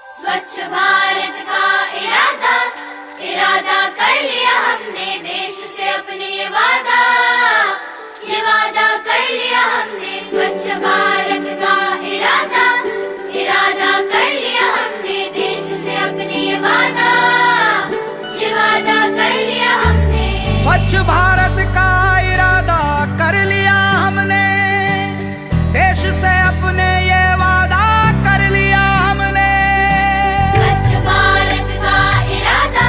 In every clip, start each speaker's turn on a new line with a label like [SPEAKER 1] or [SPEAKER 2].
[SPEAKER 1] स्वच्छ भारत का इरादा इरादा कर लिया हमने, देश से अपने ये वादा कर लिया हमने। स्वच्छ भारत का इरादा इरादा कर लिया हमने, देश से अपने ये वादा कर लिया हमने।
[SPEAKER 2] स्वच्छ भारत का इरादा कर लिया हमने, देश से अपने ये वादा कर लिया हमने।
[SPEAKER 1] स्वच्छ भारत का इरादा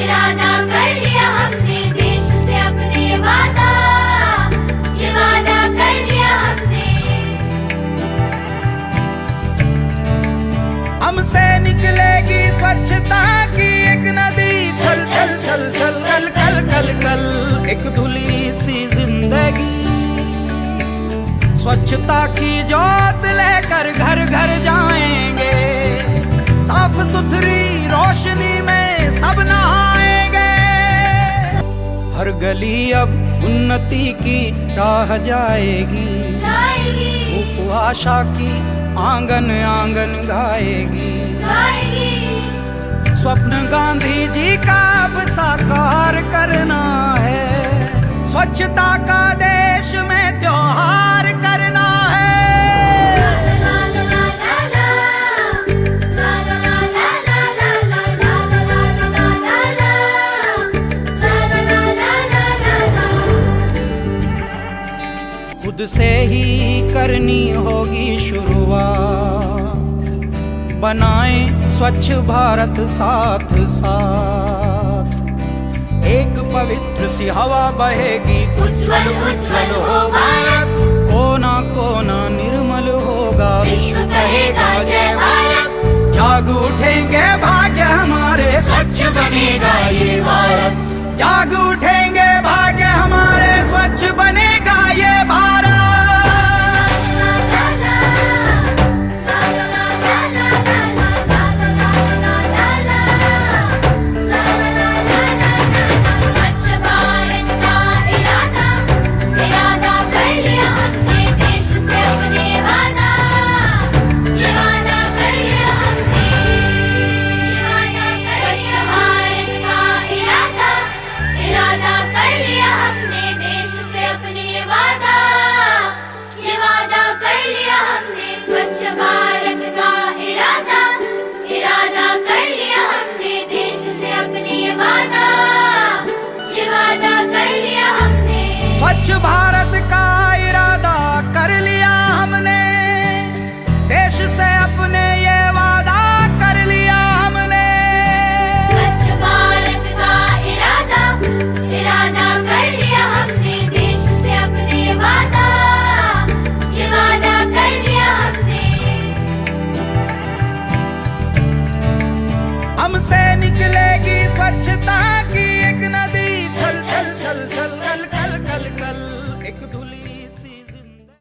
[SPEAKER 1] इरादा कर लिया हमने, देश से अपने ये वादा कर लिया हमने।
[SPEAKER 2] हमसे निकलेगी स्वच्छता की एक नदी, छल छल छल छल कल कल कल कल एक धुली सी जिंदगी। स्वच्छता की जोत लेकर घर घर जाएंगे, साफ सुथरी रोशनी में सब नहाएंगे। हर गली अब उन्नति की राह जाएगी, धूप आशा की आंगन आंगन गाएगी। स्वप्न गांधी जी का अब साकार करना है, स्वच्छता का देश में त्योहार करना है। खुद से ही करनी होगी शुरुआत, बनाएं स्वच्छ भारत साथ साथ। एक पवित्र सी हवा बहेगी,
[SPEAKER 1] उज्ज्वल उज्ज्वल हो भारत,
[SPEAKER 2] कोना कोना निर्मल होगा,
[SPEAKER 1] विश्व कहेगा जय भारत।
[SPEAKER 2] जाग उठेंगे भाग्य हमारे, स्वच्छ बनेगा ये भारत। जाग उठेंगे